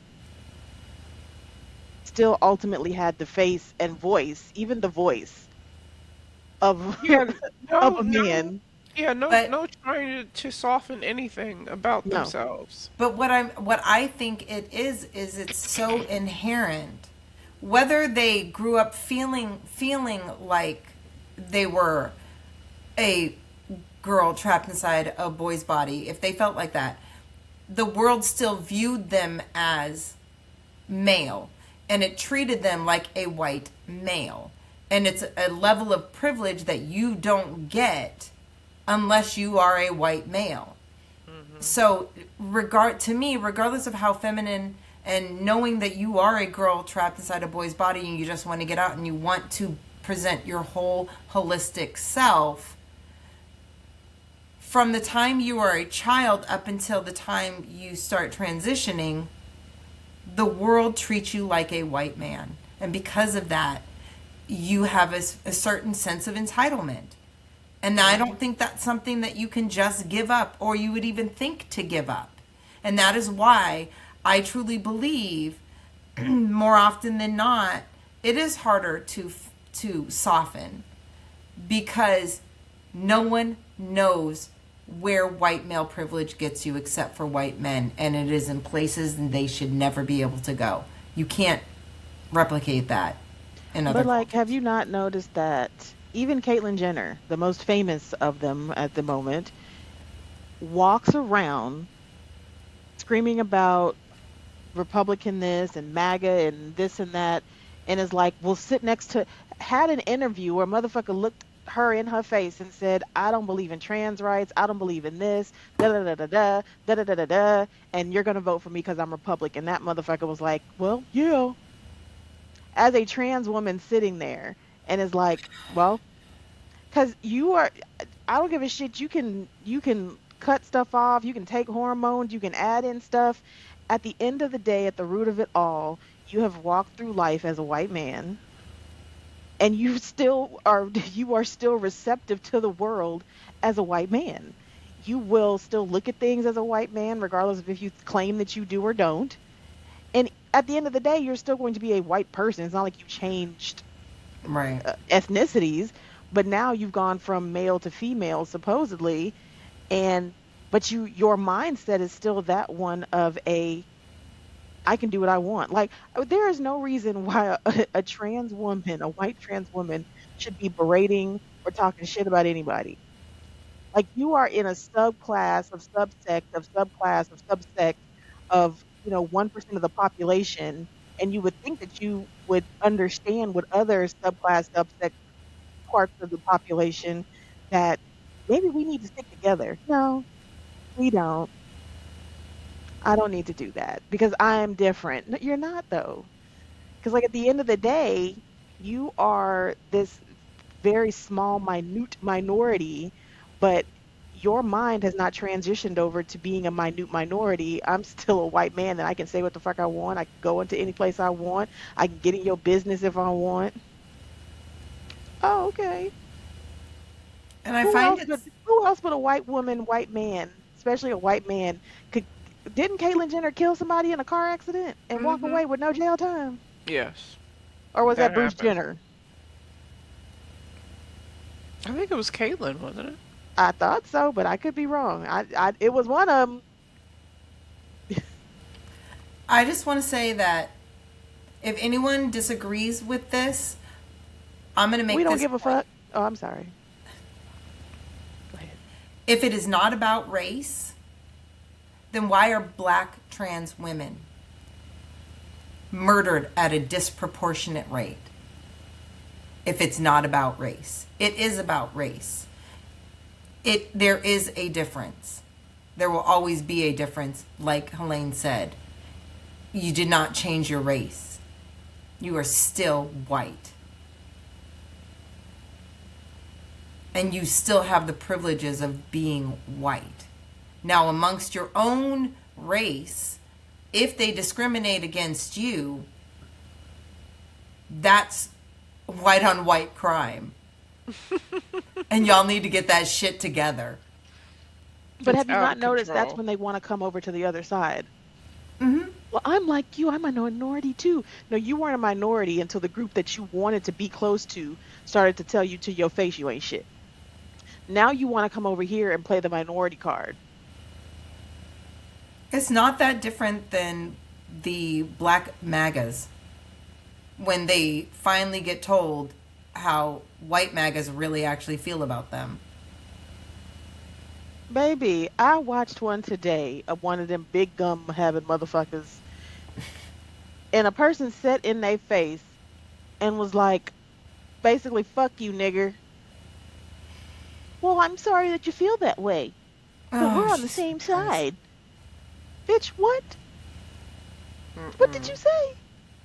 still ultimately had the face and voice, even the voice of Yeah, of a man. Yeah, no, But- no trying to soften anything about No. themselves. But what I think it is it's so inherent. Whether they grew up feeling like they were a girl trapped inside a boy's body, if they felt like that, the world still viewed them as male, and it treated them like a white male. And it's a level of privilege that you don't get unless you are a white male. Mm-hmm. So to me, regardless of how feminine, and knowing that you are a girl trapped inside a boy's body and you just want to get out and you want to present your whole holistic self, from the time you are a child up until the time you start transitioning, the world treats you like a white man. And because of that, you have a certain sense of entitlement. And I don't think that's something that you can just give up, or you would even think to give up. And that is why I truly believe more often than not, it is harder to soften, because no one knows where white male privilege gets you except for white men, and it is in places and they should never be able to go. You can't replicate that in other But like, cultures. have you not noticed that even Caitlyn Jenner, the most famous of them at the moment, walks around screaming about Republican this and MAGA and this and that, and is like, will sit next to, had an interview where a motherfucker looked her in her face and said, I don't believe in trans rights, I don't believe in this, da da da da da da da da da da, and you're gonna vote for me because I'm Republican. That motherfucker was like, well, yeah, as a trans woman sitting there, and is like, well, because you are, I don't give a shit. You can cut stuff off, you can take hormones, you can add in stuff. At the end of the day, at the root of it all, you have walked through life as a white man, and you are still receptive to the world as a white man. You will still look at things as a white man, regardless of if you claim that you do or don't. And at the end of the day, you're still going to be a white person. It's not like you changed Right. ethnicities, but now you've gone from male to female, supposedly, and but your mindset is still that one of I can do what I want. Like, there is no reason why a trans woman, a white trans woman, should be berating or talking shit about anybody. Like, you are in a subclass of subsect of subclass of subsect of 1% of the population, and you would think that you would understand what other subclass subsect parts of the population, that maybe we need to stick together. No, we don't. I don't need to do that because I am different. No, you're not, though. Because, like, at the end of the day, you are this very small, minute minority, but your mind has not transitioned over to being a minute minority. I'm still a white man, and I can say what the fuck I want. I can go into any place I want. I can get in your business if I want. Oh, okay. And I find it, Who else but a white woman, white man, especially a white man, could? Didn't Caitlyn Jenner kill somebody in a car accident and walk Mm-hmm. away with no jail time? Yes, Or was that that Bruce happened. Jenner? I think it was Caitlyn, wasn't it? I thought so, but I could be wrong. It was one of them. I just want to say that if anyone disagrees with this, I'm going to make We don't this give a point. fuck. Oh, I'm sorry. Go ahead. If it is not about race, then why are black trans women murdered at a disproportionate rate? If it's not about race, it is about race. There is a difference. There will always be a difference. Like Helene said, you did not change your race. You are still white. And you still have the privileges of being white. Now, amongst your own race, if they discriminate against you, that's white on white crime. And y'all need to get that shit together. But It's have you out not of noticed that's control. when they want to come over to the other side? Mm-hmm. Well, I'm like you. I'm a minority too. No, you weren't a minority until the group that you wanted to be close to started to tell you to your face you ain't shit. Now you want to come over here and play the minority card. It's not that different than the black MAGAs when they finally get told how white MAGAs really actually feel about them. Baby, I watched one today of one of them big gum having motherfuckers, and a person sat in their face and was like, basically, fuck you, nigger. Well, I'm sorry that you feel that way, but Oh, we're on the Jesus same Christ. side. Bitch, what? What did Mm-mm. you say?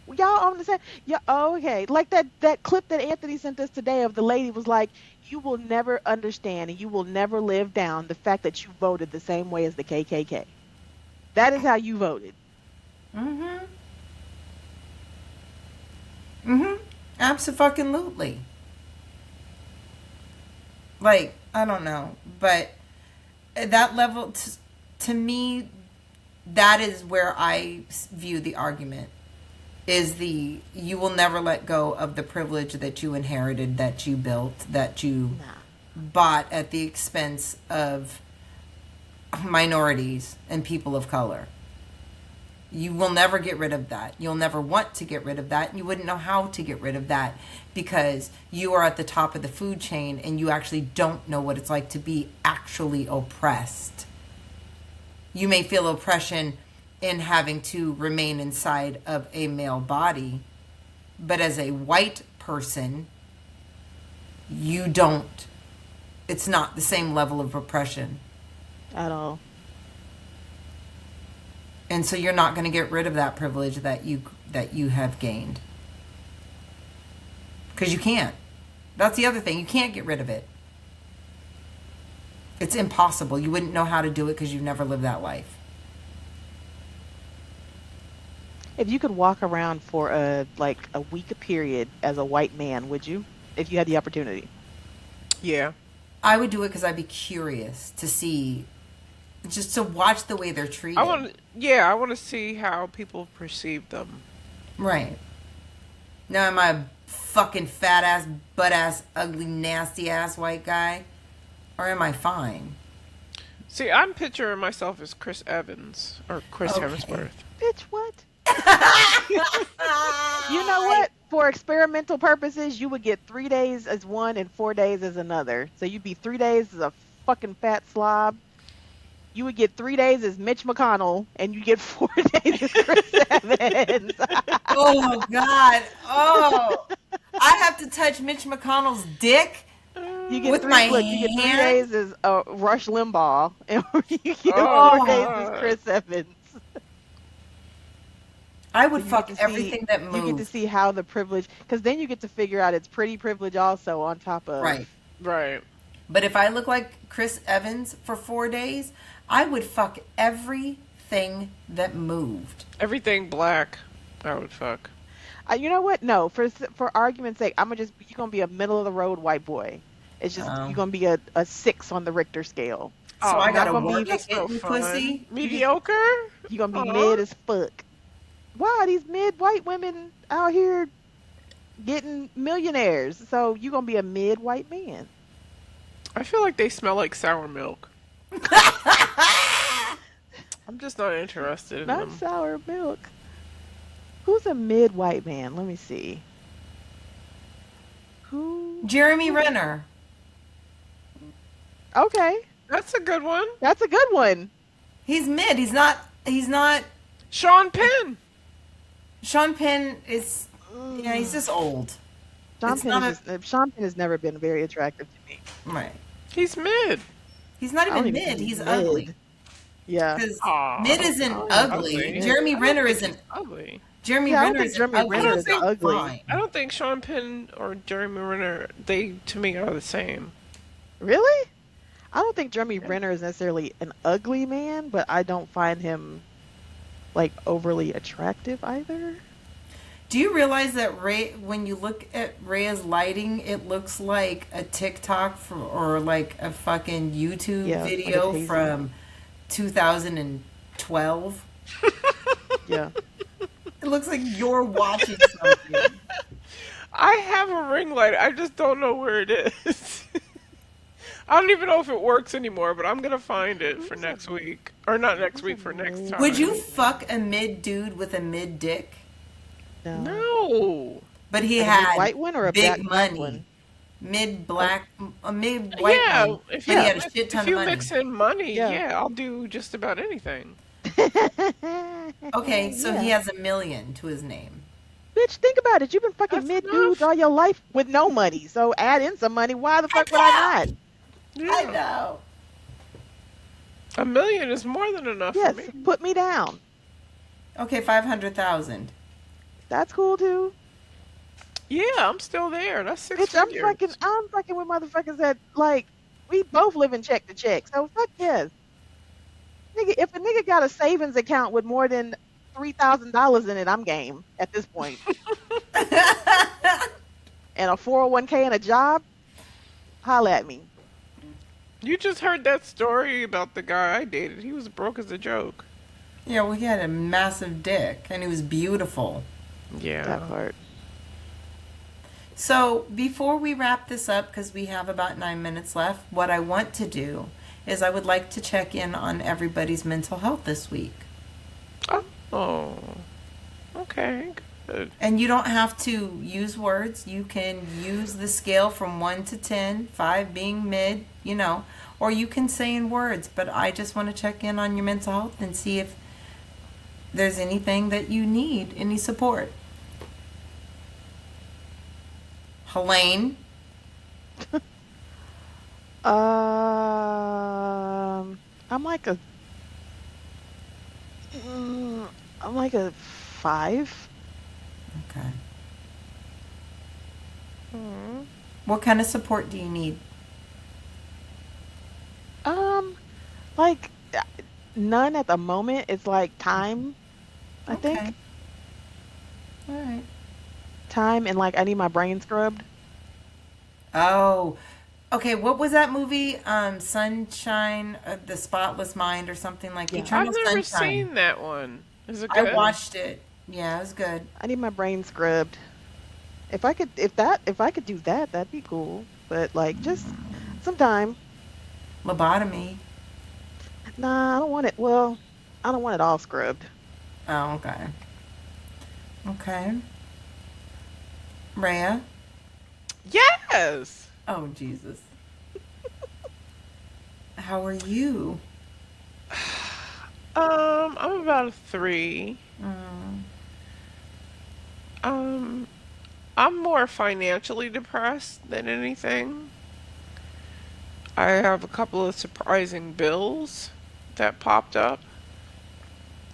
Y'all on the same. Yeah, oh, okay. Like that clip that Anthony sent us today of the lady was like, "You will never understand and you will never live down the fact that you voted the same way as the KKK. That is how you voted." Mm-hmm. Mm-hmm. Absolutely. Like, I don't know, but at that level, to me, that is where I view the argument. Is the you will never let go of the privilege that you inherited, that you built, that you Nah. bought at the expense of minorities and people of color. You will never get rid of that. You'll never want to get rid of that. And you wouldn't know how to get rid of that because you are at the top of the food chain and you actually don't know what it's like to be actually oppressed. You may feel oppression in having to remain inside of a male body, but as a white person, you don't. It's not the same level of oppression. At all. And so you're not going to get rid of that privilege that you have gained. Because you can't. That's the other thing. You can't get rid of it. It's impossible. You wouldn't know how to do it because you've never lived that life. If you could walk around for a week period as a white man, would you? If you had the opportunity. Yeah. I would do it because I'd be curious to see, just to watch the way they're treated. I want to see how people perceive them. Right. Now am I a fucking fat ass, butt ass, ugly, nasty ass white guy? Or am I fine? See, I'm picturing myself as Chris Evans or Chris Okay. Hemsworth. Bitch, what? You know what? For experimental purposes, you would get 3 days as one and 4 days as another. So you'd be 3 days as a fucking fat slob. You would get 3 days as Mitch McConnell, and you get 4 days as Chris Evans. Oh God! Oh, I have to touch Mitch McConnell's dick You get with three. my Look, you get 3 hand. days as Rush Limbaugh, and you get Oh, 4 days as God. Chris Evans. I So would you fuck get to everything see, that you get to moves. see how the privilege, because then you get to figure out it's pretty privilege also on top of. Right. Right. But if I look like Chris Evans for 4 days, I would fuck everything that moved. Everything black, I would fuck. You know what? No, for argument's sake, you're gonna be a middle of the road white boy. It's just Oh. you're gonna be a 6 on the Richter scale. So Oh, I You're not gotta gonna work be at that's no getting fun. pussy. Mediocre? you're gonna be Aw. mid as fuck. Wow, these mid white women out here getting millionaires. So you're gonna be a mid white man. I feel like they smell like sour milk. I'm just not interested in Not them. sour milk. Who's a mid white man? Let me see. Who? Jeremy Renner. Okay, That's a good one. that's a good one. He's mid. He's not. He's not. Sean Penn. Sean Penn is. Yeah, he's just old. Sean It's Penn, not Sean Penn has never been very attractive to me. Right. He's mid. He's not I don't even even mid. think He's mid. ugly. Yeah. Because Aw. mid isn't Oh, ugly. ugly. Jeremy I don't Renner think isn't. he's ugly. Jeremy Yeah, I don't Renner think isn't Jeremy ugly. Renner He's is ugly. fine. I don't think Sean Penn or Jeremy Renner, they to me are the same. Really? I don't think Jeremy Renner is necessarily an ugly man, but I don't find him like overly attractive either. Do you realize that when you look at Raya's lighting, it looks like a TikTok or like a fucking YouTube Yeah, like a video hazy. from 2012? Yeah. It looks like you're watching something. I have a ring light. I just don't know where it is. I don't even know if it works anymore, but I'm gonna find it for next week. Or not next week, for next time. Would you fuck a mid dude with a mid dick? No. No. But he A had white one or a big black money. one? mid-black, a mid-white Yeah, man, if but he you had a Yeah. shit if ton of you money. mix in money, Yeah. yeah, I'll do just about anything. Okay, so he Yeah. has $1 million to his name. Bitch, think about it. You've been fucking That's mid dudes enough. all your life with no money. So add in some money. Why the I fuck would I not? know. I Yeah, know. $1 million is more than enough for Yes, me. put me down. Okay, 500,000. That's cool too. Yeah, I'm still there. That's six Bitch, figures. I'm fucking with motherfuckers that like we both live in check to check. So fuck yes. Nigga, if a nigga got a savings account with more than $3,000 in it, I'm game at this point. And a 401k and a job, holla at me. You just heard that story about the guy I dated. He was broke as a joke. Yeah, well, he had a massive dick, and he was beautiful. That Yeah. part. So before we wrap this up, because we have about 9 minutes left, what I want to do is I would like to check in on everybody's mental health this week. Oh, okay, good. And you don't have to use words. You can use the scale from 1 to 10, 5 being mid, or you can say in words. But I just want to check in on your mental health and see if there's anything that you need, any support. Helene? I'm like a, I'm like a 5. Okay. Hmm. What kind of support do you need? Um, like none at the moment. It's like time. I Okay. think All right. time and like I need my brain scrubbed. Oh, okay. What was that movie? Sunshine, the Spotless Mind, or something like Yeah. I've Eternal never Sunshine. seen that one. Is it I good? watched it. Yeah, it was good. I need my brain scrubbed. If I could do that, that'd be cool. But like just sometime. Lobotomy. Nah, I don't want it. Well, I don't want it all scrubbed. Oh, okay. Okay. Rhea. Yes. Oh, Jesus. How are you? I'm about a 3. Mm, Um, I'm more financially depressed than anything. I have a couple of surprising bills that popped up.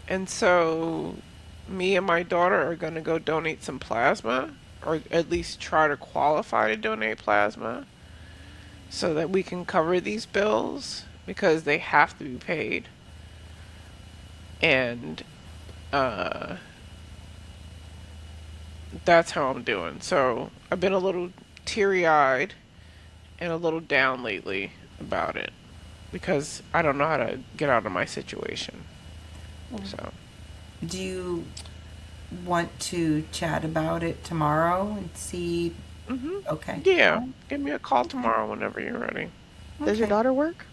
And so me and my daughter are going to go donate some plasma, or at least try to qualify to donate plasma so that we can cover these bills because they have to be paid. And uh that's how I'm doing. So I've been a little teary-eyed and a little down lately about it because I don't know how to get out of my situation. So, do you want to chat about it tomorrow and see? Okay. yeah, give me a call tomorrow whenever you're ready. Does your Okay. daughter work?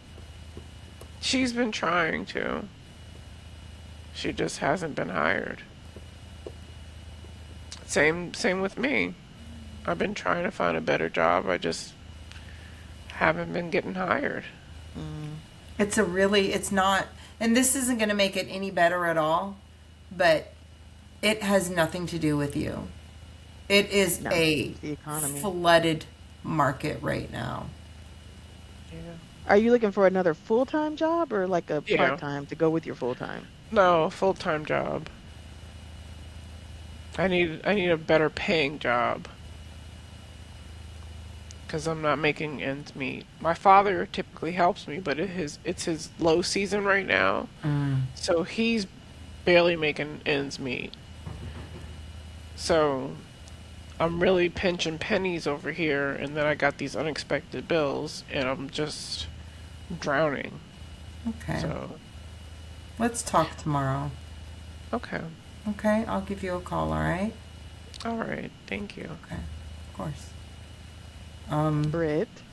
She's been trying to. She just hasn't been hired. Same with me. I've been trying to find a better job. I just haven't been getting hired. Mm, It's not, and this isn't going to make it any better at all, but it has nothing to do with you. It is no, a it's the economy. flooded market right now. Yeah. Are you looking for another full-time job or like a Yeah. part-time to go with your full-time? No, full-time job. I need a better paying job because I'm not making ends meet. My father typically helps me, but it's his low season right now, so he's barely making ends meet. So I'm really pinching pennies over here, and then I got these unexpected bills, and I'm just drowning. Okay. So Let's talk tomorrow. okay, Okay, I'll give you a call, all right? all right, thank you. Okay, of course. Brit.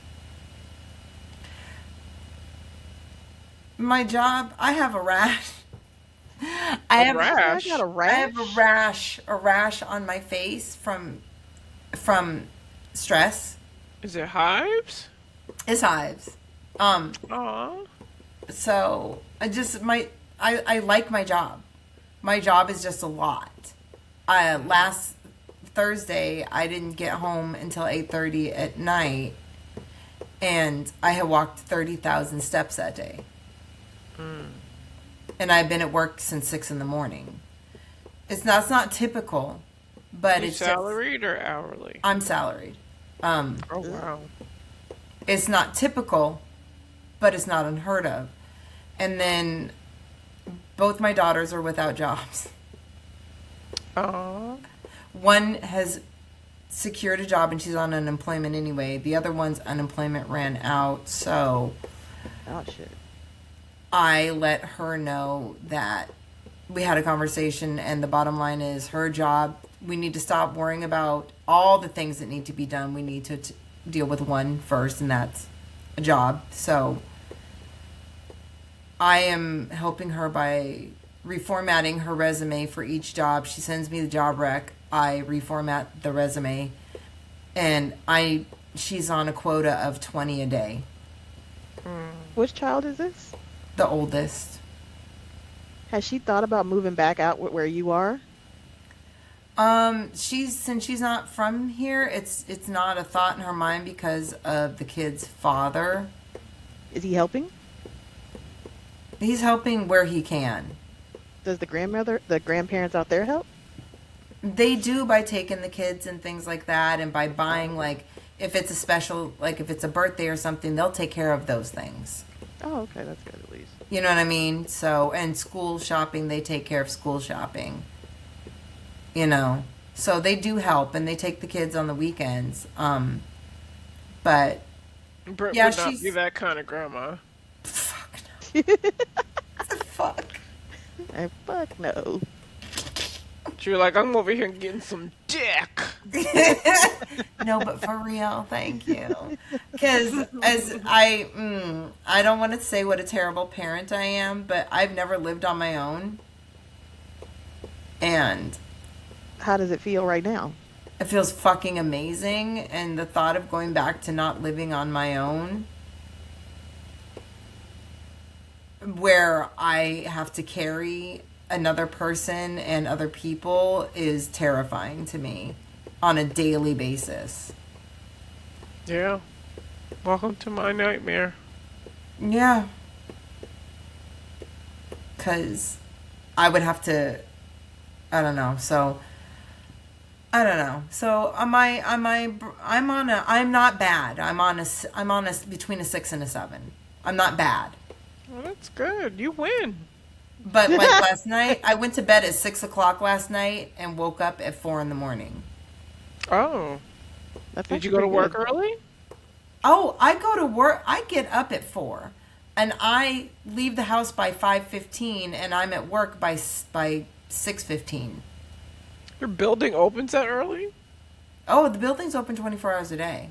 My job, I have a rash. I A have rash? I got a I rash. have a rash on my face from stress. Is it hives? It's hives. Um, Aw. so I like my job. My job is just a lot. Last Thursday I didn't get home until 8:30 at night, and I had walked 30,000 steps that day. And I've been at work since 6 in the morning. It's not typical, but You it's salaried or hourly? I'm salaried. Oh wow. It's not typical, but it's not unheard of. And then both my daughters are without jobs. Aw. One has secured a job and she's on unemployment anyway. The other one's unemployment ran out, so Oh shit. I let her know that we had a conversation, and the bottom line is her job. We need to stop worrying about all the things that need to be done. We need to deal with one first, and that's a job. So I am helping her by reformatting her resume for each job. She sends me the job rec. I reformat the resume, and she's on a quota of 20 a day. Which child is this? The oldest. Has she thought about moving back out where you are? Since she's not from here, it's not a thought in her mind because of the kid's father. Is he helping? He's helping where he can. Does the grandparents out there help? They do by taking the kids and things like that, and by buying, like, if it's a special, like if it's a birthday or something, they'll take care of those things. Oh, okay, that's good at least. You know what I mean? So, and school shopping, they take care of school shopping. You know, so they do help, and they take the kids on the weekends. But Britt yeah, would not she's be that kind of grandma. fuck no. What the fuck? Fuck no. She was like, I'm over here getting some dick. No, but for real, thank you. Because as I don't want to say what a terrible parent I am, but I've never lived on my own, and How does it feel right now? it feels fucking amazing. And the thought of going back to not living on my own, where I have to carry another person and other people, is terrifying to me on a daily basis. Yeah. Welcome to my nightmare. Yeah. Because I would have to, I don't know. So, I don't know. So, I'm not bad. I'm on a, between a 6 and a 7. I'm not bad. Well, that's good. You win. But like last night, I went to bed at 6 o'clock last night and woke up at 4 in the morning. Oh. That's Did you actually go to work pretty early? Oh, I go to work. I get up at 4, and I leave the house by 5:15, and I'm at work by 6:15. Your building opens that early? Oh, the building's open 24 hours a day.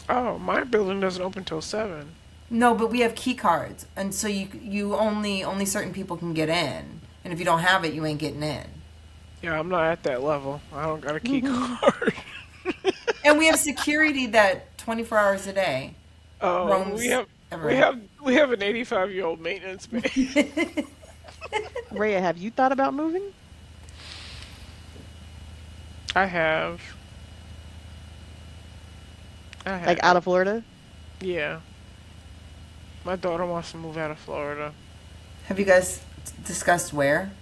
Oh, my building doesn't open till 7. No, but we have key cards, and so you only certain people can get in, and if you don't have it, you ain't getting in. Yeah, I'm not at that level. I don't got a key card. And we have security that 24 hours a day. Oh, roams we have everywhere. an 85-year-old maintenance man. Raya, have you thought about moving? I have. Like out of Florida? Yeah. My daughter wants to move out of Florida. Have you guys discussed where?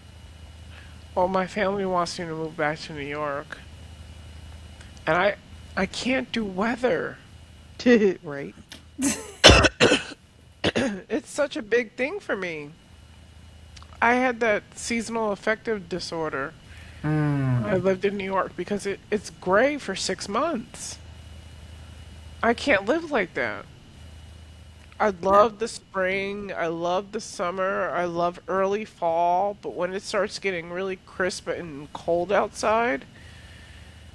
Well, my family wants me to move back to New York. And I can't do weather. Right. It's such a big thing for me. I had that seasonal affective disorder. I lived in New York because it's gray for 6 months. I can't live like that. I love the spring, I love the summer, I love early fall, but when it starts getting really crisp and cold outside,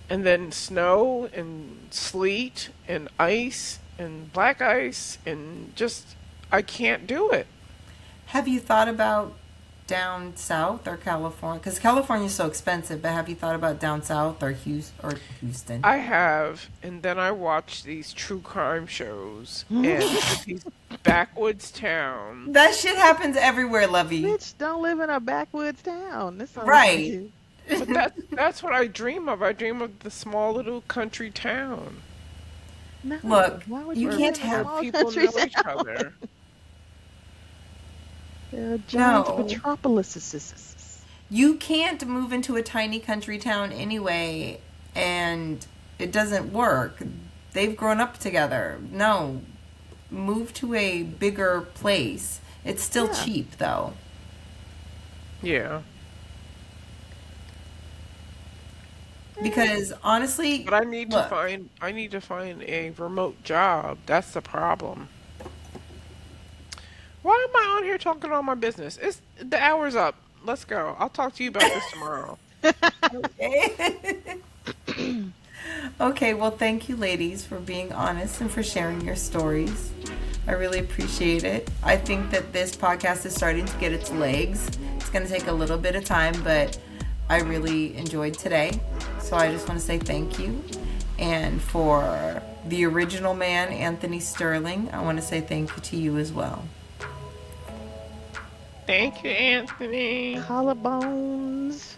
and then snow and sleet and ice and black ice and just, I can't do it. Have you thought about down south or California? Because California's so expensive, but have you thought about down south or Houston? I have, and then I watch these true crime shows and these backwoods towns. That shit happens everywhere, Lovey. Bitch, don't live in a backwoods town. This sounds like Right. you. But that's what I dream of. I dream of the small little country town No, Look, why would you live can't in a have small people country know each town? other. They're giant No. metropolises. You can't move into a tiny country town anyway, and it doesn't work. They've grown up together. No, move to a bigger place. It's still Yeah. cheap, though. Yeah, Because honestly, but I need look, to find a remote job. That's the problem. Why am I on here talking all my business? It's the hour's up. Let's go. I'll talk to you about this tomorrow. Okay, well, thank you, ladies, for being honest and for sharing your stories. I really appreciate it. I think that this podcast is starting to get its legs. It's going to take a little bit of time, but I really enjoyed today. So I just want to say thank you. And for the original man, Anthony Sterling, I want to say thank you to you as well. Thank you, Anthony. Collarbones.